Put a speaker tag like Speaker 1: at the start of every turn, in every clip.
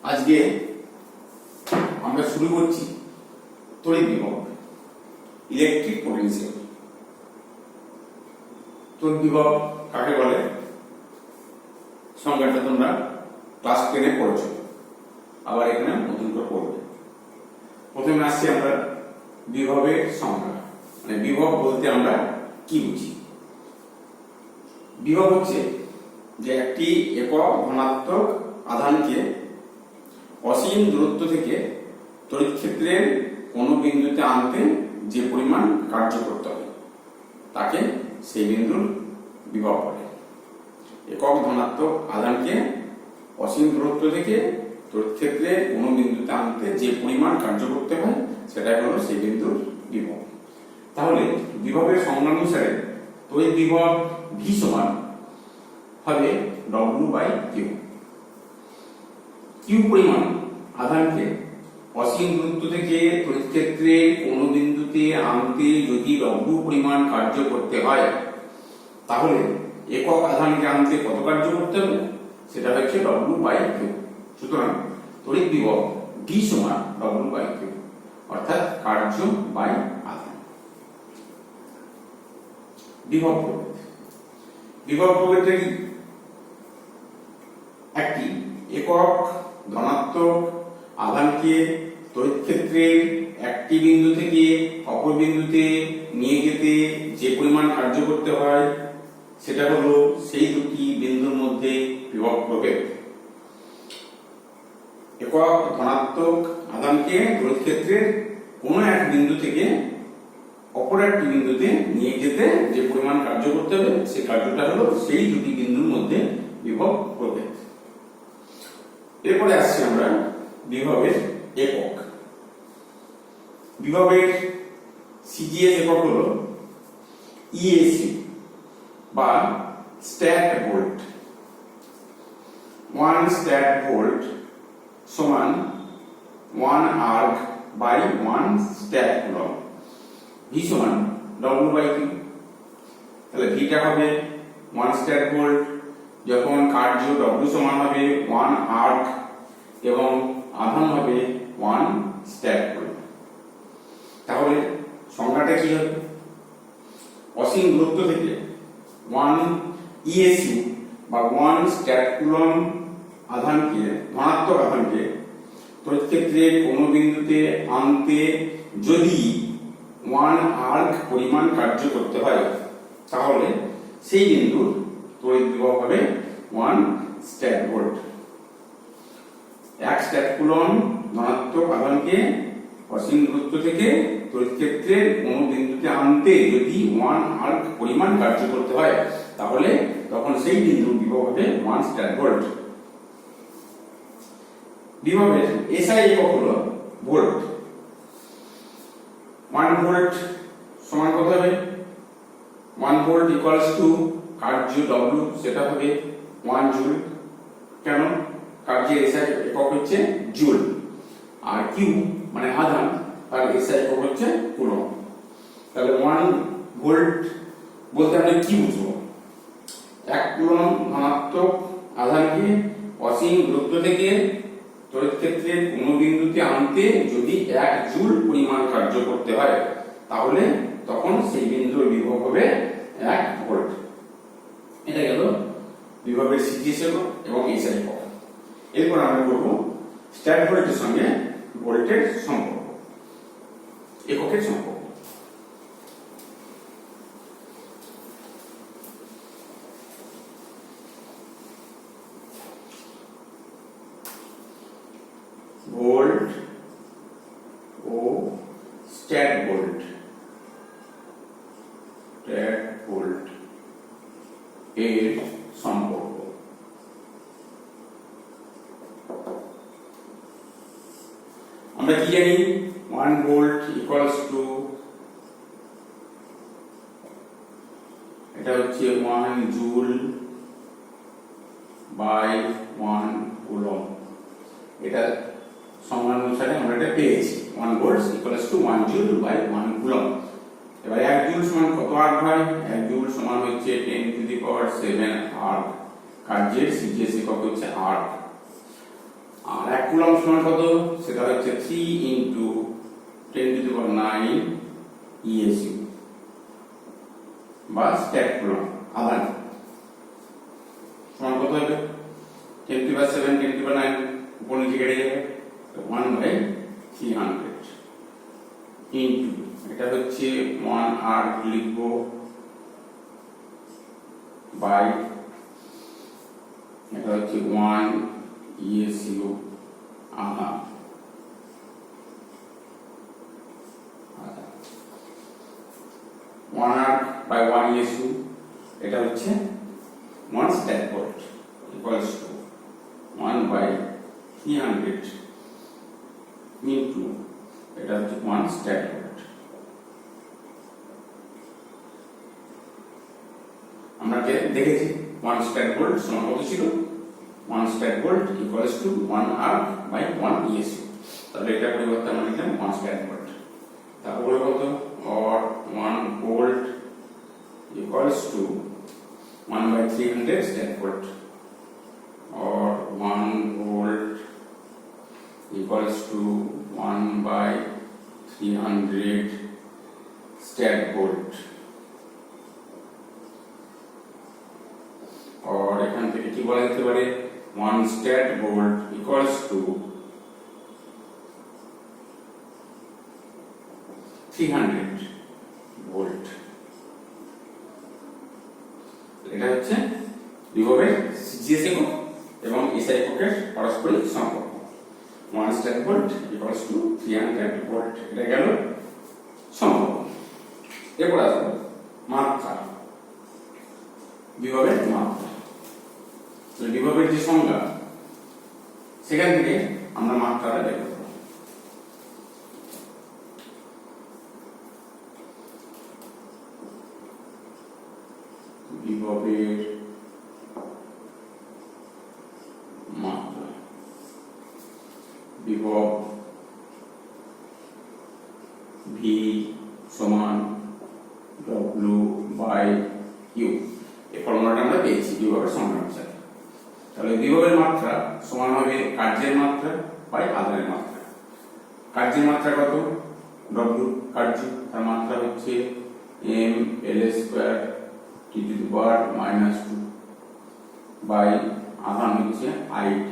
Speaker 1: আজকে আমরা শুরু করছি তড়িৎ বিভব, ইলেকট্রিক পোটেনশিয়াল। তড়িৎ বিভব কাকে বলে সংজ্ঞাটা তোমরা ক্লাস 10-এ পড়েছো, আবার এখানে নতুন করে পড়বে। প্রথমে আসছি আমরা বিভবের সংজ্ঞা, মানে বিভব বলতে আমরা কি বুঝি। বিভব হচ্ছে যে একটি একক ধনাত্মক আধানকে অসীম দূরত্ব থেকে তড়িৎ ক্ষেত্রের কোনো বিন্দুতে আনতে যে পরিমাণ কার্য করতে হবে তাকে সেই বিন্দুর বিভব বলে। একক ধনাত্মক আধানকে অসীম দূরত্ব থেকে তড়িৎ ক্ষেত্রে কোনো বিন্দুতে আনতে যে পরিমাণ কার্য করতে হয় সেটাই হলো সেই বিন্দুর বিভব। তাহলে বিভবের সংজ্ঞা অনুসারে তড়িৎ বিভব V সমান হবে W/Q। Q পরিমাণ আধানকে অসীম দূরত্ব থেকে তড়িৎ ক্ষেত্রে কোনো বিন্দুতে আনতে যদি W পরিমাণ কার্য করতে হয় তাহলে একক আধানকে আনতে কত কার্য করতে হবে সেটা হচ্ছে W/Q। সুতরাং তড়িৎ বিভব V সমান W/Q, অর্থাৎ কার্য বাই আধান। বিভব প্রভেদ। বিভব প্রভেদটা কি? একটি একক ধনাত্মক আধানকে তড়িৎ ক্ষেত্রের একটি বিন্দু থেকে অপর বিন্দুতে নিয়ে যেতে যে পরিমাণ কার্য করতে হয় সেটা হলো সেই দুটি বিন্দুর মধ্যে বিভব প্রভেদ। একক ধনাত্মক আধানকে তড়িৎ ক্ষেত্রের কোনো এক বিন্দু থেকে অপর একটি বিন্দুতে নিয়ে যেতে যে পরিমাণ কার্য করতে হবে সেই কার্যটা হলো সেই দুটি বিন্দুর মধ্যে বিভব প্রভেদ। এরপরে আসছি আমরা বিভবের একক। বিভবের সিজিএস একক হলো ইএসি বা স্ট্যাট ভোল্ট। 1 স্ট্যাট ভোল্ট সমান 1 erg by 1 stat coulomb. V সমান W/Q। তাহলে ভিটা হবে 1 স্ট্যাট ভোল্ট, যখন কার্য W সমান হবে 1 আর্ক এবং আধান হবে 1 স্ট্যাট ভোল্ট। তাহলে সংখ্যাটা কি হবে? অসীম দূরত্ব থেকে 1 ইএসইউ বা 1 স্ট্যাট কুলম্ব আধানকে, ধনাত্মক আধানকে তড়িৎ ক্ষেত্রে কোনো বিন্দুতে আনতে যদি 1 আর্ক পরিমাণ কার্য করতে হয় তাহলে সেই বিন্দুর তড়িৎ বিভব হবে 1 স্ট্যাট ভোল্ট। 1 স্ট্যাট কুলম্ব ধনাত্মক আধানকে অসীম দূরত্ব থেকে তড়িৎ ক্ষেত্রের কোনো বিন্দুতে আনতে যদি 1 আর্ক পরিমাণ কার্য করতে হয় তাহলে তখন সেই বিন্দুর বিভব হবে 1 স্ট্যাট ভোল্ট। বিভবের এসআই একক হলো ভোল্ট। 1 ভোল্ট সমান কত হবে? 1 ভোল্ট ইকুয়ালস টু কার্য W, সেটা হবে 1 জুল। কেন? কার্যের এসআই একক হচ্ছে জুল, আর কিউ মানে আধান, তার এসআই একক হচ্ছে কুলম্ব। তাহলে 1 ভোল্ট বলতে আমরা কি বুঝবো? 1 কুলম্ব ধনাত্মক আধানকে অসীম দূরত্ব থেকে তড়িৎ ক্ষেত্রে কোনো বিন্দুতে আনতে যদি 1 জুল পরিমাণ কার্য করতে হয় তাহলে তখন সেই বিন্দুর বিভব হবে 1 ভোল্ট। এটা গেল বিভবের সিজিএস একক এবং এসআই একক। এরপর আমরা করব স্ট্যাট ভোল্টের সঙ্গে ভোল্টের সম্পর্ক, এককের সম্পর্ক। ভোল্ট ও স্ট্যাট ভোল্ট, স্ট্যাট ভোল্ট এর সম্পর্ক। আমরা কি জানি? 1 ভোল্ট ইকুয়ালস টু, এটা হচ্ছে 1 জুল বাই 1 কুলম্ব। এটা সংজ্ঞা অনুসারে আমরা এটা পেয়েছি। 1 volt equals to 1 joule by 1 coulomb. এবার 1 জুল সমান কত আর্ক হয়? 1 জুল সমান হচ্ছে 10⁷ আর্ক। কার্যের সিজিএস একক হচ্ছে আর্ক। আর 1 কুলম্ব সমান কত, সেটা হচ্ছে 3 ইন্টু 10⁹ ESU বা স্ট্যাক কুলম্ব আধান সমান কত হবে, 10⁷, 10⁹, উপর নিচে কেটে যাবে, 1/300 ইন্টু, এটা হচ্ছে 1 আর্ক লিখবো, বাই এটা হচ্ছে 1 ESU আধান। 1 আর্ক বাই 1 ESU, এটা হচ্ছে 1 stat volt equals two 1/300 into এটা হচ্ছে 1 স্ট্যাক ভোল্ট। আমরা দেখেছি 1 স্ট্যাক ভোল্ট সমান কত ছিল, 1 stat volt equals to 1 erg by 1 ESU। তাহলে এটা পরিবর্তে আমরা লিখলাম 1 স্ট্যাক ভোল্ট। তারপরে কত, or 1 volt equals two 1/300 stack volt, or 1 volt equals to 1/300 stack volt, और এখান থেকে কি বলা যেতে পারে, 1 stat volt equals to 300 volt. এটা হচ্ছে বিভবের সিজিএস একক এবং এসআই এককের পারস্পরিক সম্পর্ক। 1 stat volt equals two 300 volt, এটা গেল সম্পর্ক। এরপর আসবো মাত্রা, বিভবের মাত্রা। তো বিভবের যে সংজ্ঞা, সেখান থেকে আমরা মাত্রাটা বের করব। বিভবের মাত্রা, বিভব ভি সমান W/Q, এই ফর্মুলাটা আমরা পেয়েছি বিভবের সংজ্ঞা অনুসারে। তাহলে বিভবের মাত্রা সমান হবে কার্যের মাত্রা বাই আধানের মাত্রা। কার্যের মাত্রা কত, W কার্য, তার মাত্রা হচ্ছে mL² T⁻⁻2 বাই আধান হচ্ছে IT।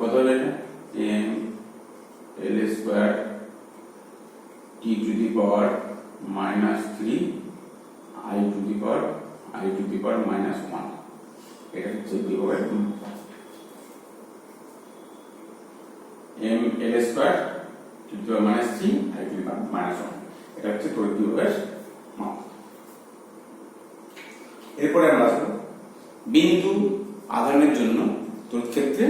Speaker 1: কত হবে এটা, mL² T⁻⁻3 I⁻⁻1, এটা হচ্ছে বিভবের মাত্রা। mL² T⁻⁻3 I⁻⁻1, এটা হচ্ছে তড়িৎ বিভবের মাত্রা। এরপরে আমরা আসবো বিন্দু আধানের জন্য তড়িৎ ক্ষেত্রে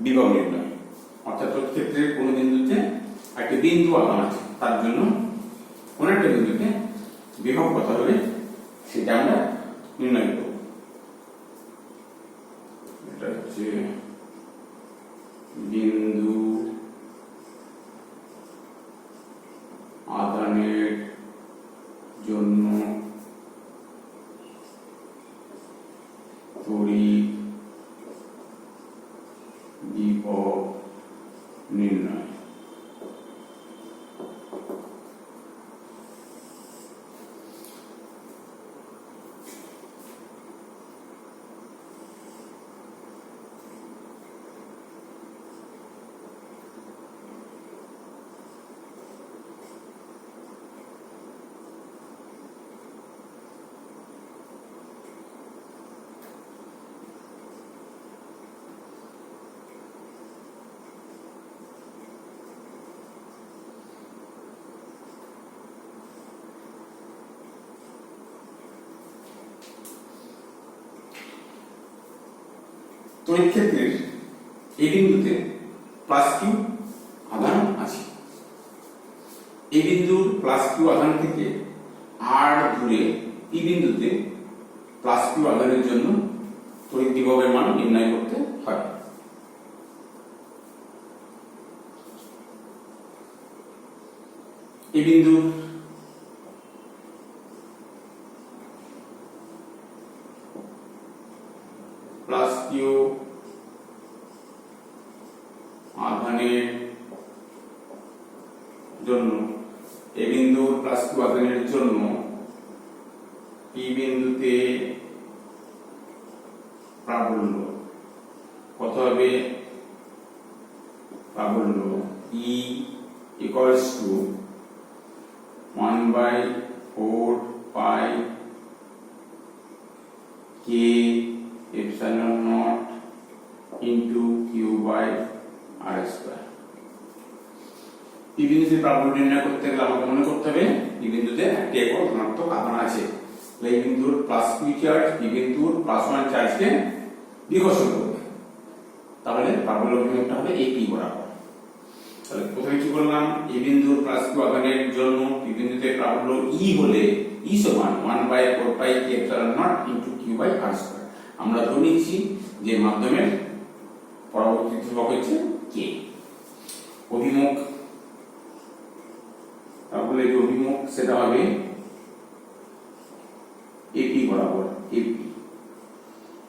Speaker 1: বিভব নির্ণয়। অর্থাৎ তড়িৎ ক্ষেত্রের কোন বিন্দুতে একটি বিন্দু আধান আছে, তার জন্য কোন একটা বিন্দুতে বিভব কত হবে সেটা আমরা নির্ণয় করব। এটা হচ্ছে বিন্দু আধানের জন্য তড়িৎ বিভব নির্ণয়। তড়িৎ ক্ষেত্রের এই বিন্দুতে +Q আধান আছে। এই বিন্দুর +Q আধান থেকে r দূরে এই বিন্দুতে +Q আধানের জন্য তড়িৎ বিভবের মান নির্ণয় করতে হয়। এই বিন্দুর +Q কিউ আধানের জন্য পি বিন্দুতে প্রাবল্য কত হবে? প্রাবল্য E equals to 1/4 pi k epsilon naught into q by r square। P বিন্দুতে প্রাবল্য নির্ণয় করতে গেলে আমাকে মনে করতে হবে পি বিন্দুতে একটি একক ধনাত্মক আধান আছে। এই বিন্দুর প্লাস q চার্জ পি বিন্দুর প্লাস 1 চার্জকে বিকর্ষণ করবে, তাহলে প্রাবল্য অভিমুখটা হবে AP বরাবর। তাহলে প্রথমে কি বললাম, এই বিন্দুর প্লাস q আধানের জন্য পি বিন্দুতে প্রাবল্য E হলে E সমান 1/4 পাই k epsilon naught into q by r square। আমরা ধরে নিচ্ছি যে মাধ্যমের পরবর্তী ধ্রুবক হচ্ছে k। অভিমুখ তাহলে যে অভিমুখ সেটা হবে AP বরাবর। AP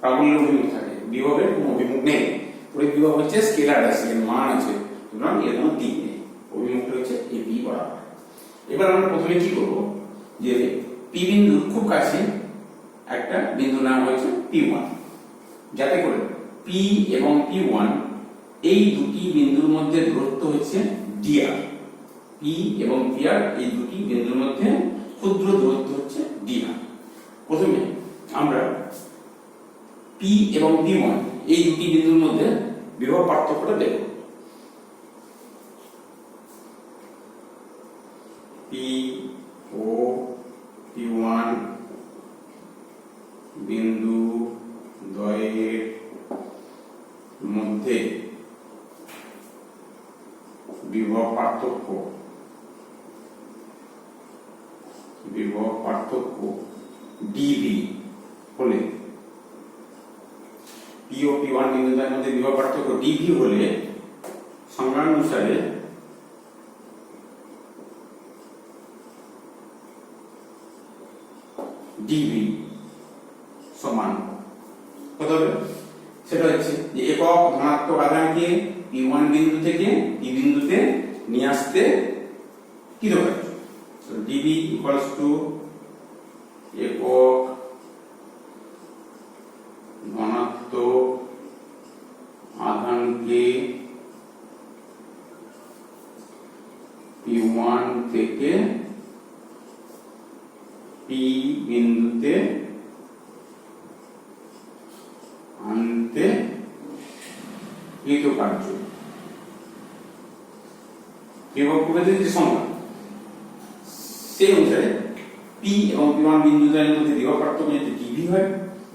Speaker 1: প্রাবল্যের অভিমুখ থাকে, বিভবের কোনো অভিমুখ নেই। ওই বিভব হচ্ছে স্কেলার রাশি, এর মান আছে, সুতরাং এর কোনো দিক নেই। অভিমুখটা হচ্ছে AP বরাবর। এবার আমরা প্রথমে কি করব, যে পি বিন্দুর খুব কাছে একটা বিন্দু নাম হয়েছে P1, যাতে করে P এবং P1 এই দুটি বিন্দুর মধ্যে দূরত্ব হচ্ছে dr। P এবং dr এই দুটি বিন্দুর মধ্যে ক্ষুদ্র দূরত্ব হচ্ছে dr। প্রথমে আমরা P এবং P1 এই দুটি বিন্দুর মধ্যে বিভব পার্থক্যটা দেখব। P ও P1 বিন্দু দ্বয়ের মধ্যে বিভব পার্থক্য dV হলে, P ও P1 বিন্দুদের মধ্যে বিভব পার্থক্য dV হলে সংজ্ঞানুসারে dV সমান কত হবে? সেটা হচ্ছে যে একক ধনাত্মক আধানকে P1 বিন্দু থেকে P বিন্দুতে নিয়ে আসতে কি দরকার? So dV equals to একক ধনাত্মক আধানকে P1 থেকে P বিন্দুতে আনতে কৃতকার্য। বিভব প্রভেদের যে সংজ্ঞা সেই অনুসারে P এবং P1 বিন্দুদ্বয়ের মধ্যে বিভব পার্থক্য যদি dV হয়,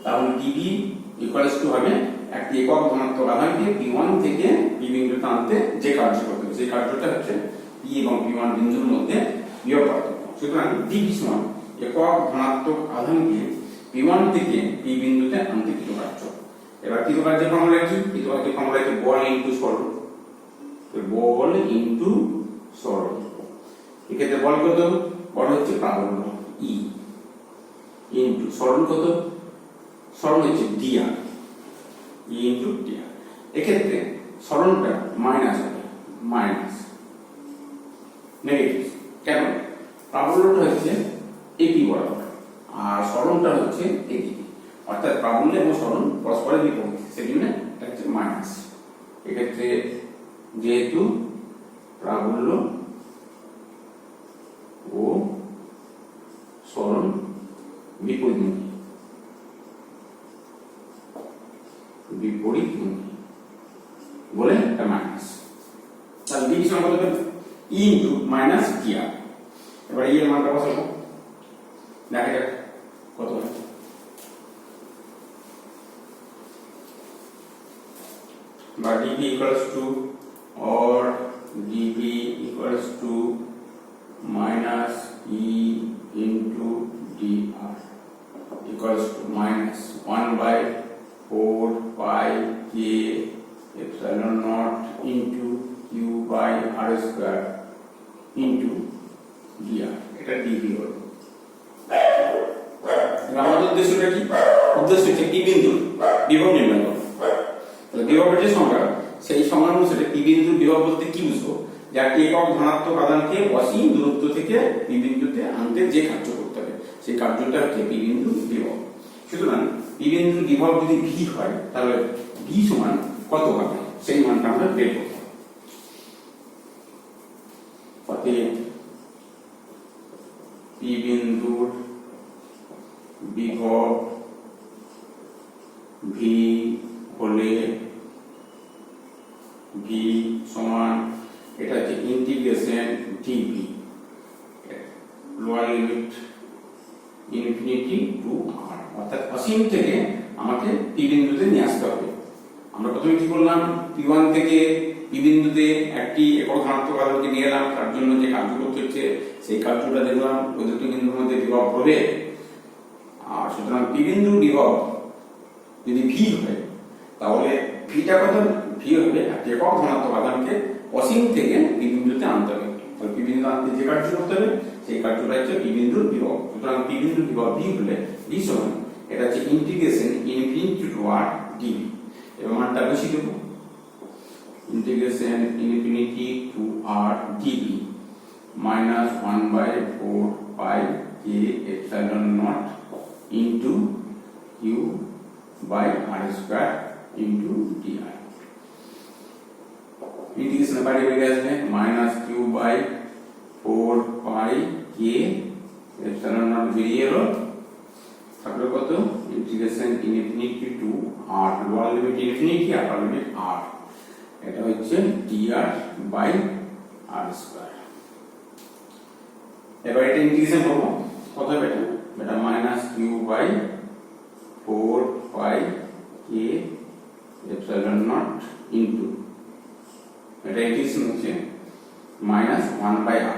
Speaker 1: তাহলে dV ইকুয়ালস টু হবে একটি একক ধনাত্মক আধানকে P1 থেকে P বিন্দুতে আনতে যে কার্য করতে হবে, সেই কার্যটা হচ্ছে P এবং P1 বিন্দুর মধ্যে বিভব পার্থক্য। সুতরাং dV সমান একক ধনাত্মক আধানকে P1 থেকে P বিন্দুতে আনতে কৃতকার্য। এবার কৃতকার্যের ফর্মুলা কি? কৃতকার্যের ফর্মুলা হচ্ছে বল ইনটু সরণ। বল ইনটু সরণ, এক্ষেত্রে বল কত? বল হচ্ছে প্রাবল্য E ইনটু সরণ কত? সরণ হচ্ছে dr, E ইনটু dr। এক্ষেত্রে সরণটা মাইনাস হবে, মাইনাস নেগেটিভ। কেন? প্রাবল্যটা হচ্ছে AP বরাবর আর সরণটা হচ্ছে এদিকে, অর্থাৎ প্রাবল্য এবং সরণ পরস্পরের বিপরীত, সেজন্য এটা হচ্ছে মাইনাস। এক্ষেত্রে যেহেতু প্রাবল্য ও সরণ বিপরীতমুখী বলে এটা মাইনাস। তাহলে dV সমান কত হবে? E into minus dr। এবার এর মানটা বসাবো, দেখা যাক কত হয়। বা dV equals to or dV equals to minus E into dr equals to minus 1/4 pi k epsilon naught into q by r square into dr। এটা dV হলো। আমাদের উদ্দেশ্যটা কি? উদ্দেশ্য হচ্ছে P বিন্দুর বিভব নির্ণয় করা। তাহলে বিভবের যে সংজ্ঞা, সেই সংজ্ঞা অনুসারে P বিন্দুর বিভব বলতে কি বুঝবো? যে একটি একক ধনাত্মক আধানকে অসীম দূরত্ব থেকে পি বিন্দুতে আনতে যে কার্য করতে হবে সেই কার্যটা হচ্ছে পি বিন্দুর বিভব। সুতরাং পি বিন্দুর বিভব যদি ভি হয় তাহলে ভি সমান কত হবে সেই মানটা আমরা বের করব। অতএব পি বিন্দুর বিভব ভি হলে ভি সমান এটা হচ্ছে integration dv lower limit infinity to r, অর্থাৎ অসীম থেকে আমাকে পি বিন্দুতে নিয়ে আসতে হবে। আমরা প্রথমে কি করলাম, পি1 থেকে পি বিন্দুতে একটি একক ধনাত্মক আধানকে নিয়ে এলাম, তার জন্য যে কার্য করতে হচ্ছে সেই কার্যটা দেখলাম ওই দুটো বিন্দুর মধ্যে বিভব হবে। আর সুতরাং পি বিন্দুর বিভব যদি ভি হয় তাহলে ভিটা কত, ভি হবে একটি একক ধনাত্মক আধানকে অসীম থেকে পি বিন্দুতে আনতে হবে। তাহলে পি বিন্দু আনতে যে কার্য করতে হবে সেই কার্যটা হচ্ছে পি বিন্দুর বিভব। সুতরাং পি বিন্দুর বিভব ভি হলে ভি সমান এটা হচ্ছে integration infinity to r dv. এবার মানটা বসিয়ে দেব, integration infinity to r dv minus 1/4 pi কে epsilon naught into q by r square into dr. Integration বাইরে বেরিয়ে আসবে মাইনাস কিউ বাই 4 পাই কে এপসাইলন নট বেরিয়ে এলো, তারপরে কত integration infinity to r, lower limit infinity upper limit r, এটা হচ্ছে ডিআর বাই আর স্কয়ার। এবার এটা ইন্টিগ্রেশন করব, কত হবে এটা, এটা মাইনাস কিউ বাই 4 পাই কে এপসাইলন নট ইনটু এটা ইন্টিগ্রেশন হচ্ছে মাইনাস 1/r।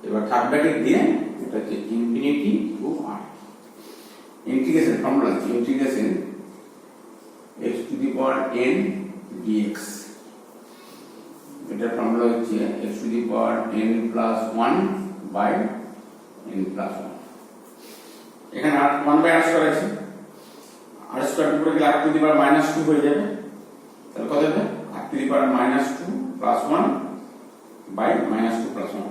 Speaker 1: এবার থার্ড ব্র্যাকেট দিয়ে এটা হচ্ছে infinity to r. Integration formula হচ্ছে integration x to the power n dx, এটা ফর্মুলা হচ্ছে x to the power n plus 1 by n plus 1। এখানে 1/r স্কয়ার আছে, r স্কয়ার উপরে গেলে r to the power minus 2 হয়ে যাবে, তাহলে কত হবে r to the power minus 2 plus 1 by minus 2 plus 1।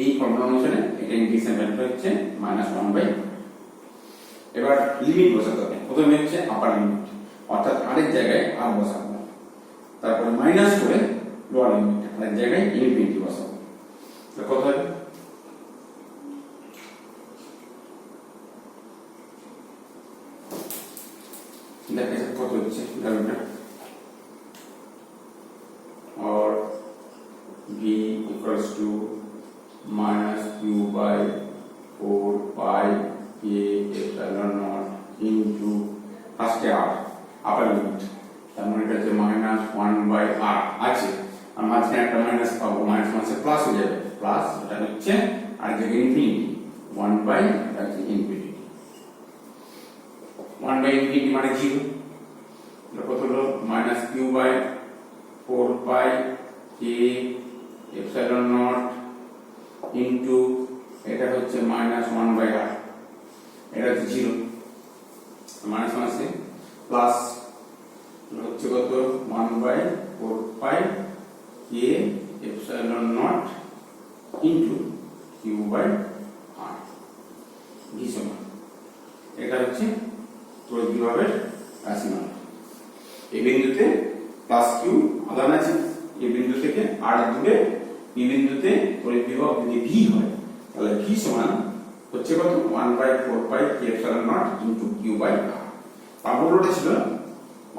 Speaker 1: এই ফর্মুলা অনুসারে এটা ইন্টিগ্রেশন ভ্যালু হচ্ছে মাইনাস 1/। এবার লিমিট বসাতে হবে, প্রথমে হচ্ছে আপার লিমিট অর্থাৎ r এর জায়গায় r বসাবো, তারপরে মাইনাস করে লোয়ার লিমিট r এর জায়গায় ইনফিনিটি বসাবো। তো কত হবে, দেখেন কত হচ্ছে ভ্যালুটা, और v equals to minus q by 4 pi k epsilon naught into first r upper limit, তার মানে এটা হচ্ছে মাইনাস 1/r আছে, আর মাঝখানে একটা মাইনাস পাবো, মাইনাস মাসে প্লাস হয়ে যাবে, প্লাস এটা হচ্ছে আর জায়গায় ইনফিনিটি 1/, এটা হচ্ছে ইনফিনিটি 1/infinity মানে 0। এটা কত হলো minus q by 4 pi k epsilon naught into এটা হচ্ছে মাইনাস 1/r, এটা হচ্ছে 0, মাইনাস মাসে প্লাস হচ্ছে কত 1/4 pi k epsilon naught into q by r v সমান, এটা হচ্ছে তড়িৎ বিভবের রাশিমালা। এই বিন্দুতে প্লাস কিউ আধান আছে, এই বিন্দু থেকে আর দূরে পি বিন্দুতে তড়িৎ বিভব যদি ভি হয় তাহলে ভি সমান হচ্ছে কত 1/4 পাই কে epsilon naught into q by r. ফর্মুলাটা ছিল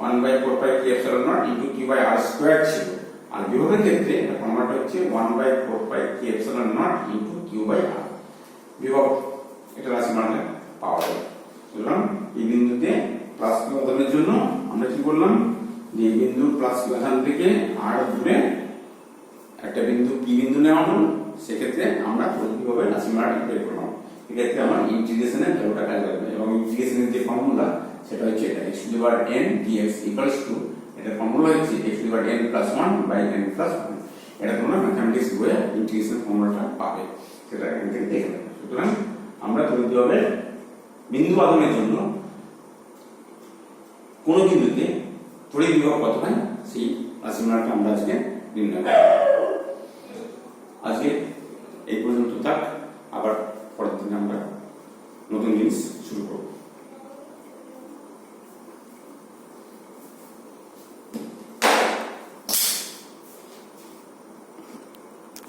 Speaker 1: 1/4 পাই কে epsilon naught into q by r square ছিল, আর বিভবের ক্ষেত্রে ফর্মুলাটা হচ্ছে 1/4 পাই কে epsilon naught into q by r. বিভব এটা রাশিমালা পাওয়া যায়। সুতরাং এই বিন্দুতে প্লাস কিউ আধানের জন্য আমরা কি করলাম, যে বিন্দু প্লাস কিউ আধান থেকে আর দূরে একটা বিন্দু পি বিন্দু নেওয়া হলো, সেক্ষেত্রে আমরা তড়িৎ রাশিমালাটা বের করলাম। এক্ষেত্রে আমার ইন্টিগ্রেশনের ভ্যালুটা কাজে লাগবে, এবং ইন্টিগ্রেশনের যে ফর্মুলা সেটা হচ্ছে এটা x to the power n dx equals to, এটা ফর্মুলা হচ্ছে x to the power n plus 1 by n plus 1। এটা তোমরা ম্যাথমেটিক্স বইয়ে ইন্টিগ্রেশন ফর্মুলাটা পাবে, সেটা এখান থেকে দেখে নেবে। সুতরাং আমরা তড়িৎ বিন্দু আধানের জন্য কোন বিন্দুতে তড়িৎ বিভব কত হয় সেই রাশিমালাটা আমরা আজকে নির্ণয় করতে হবে। আজকে এই পর্যন্ত থাক।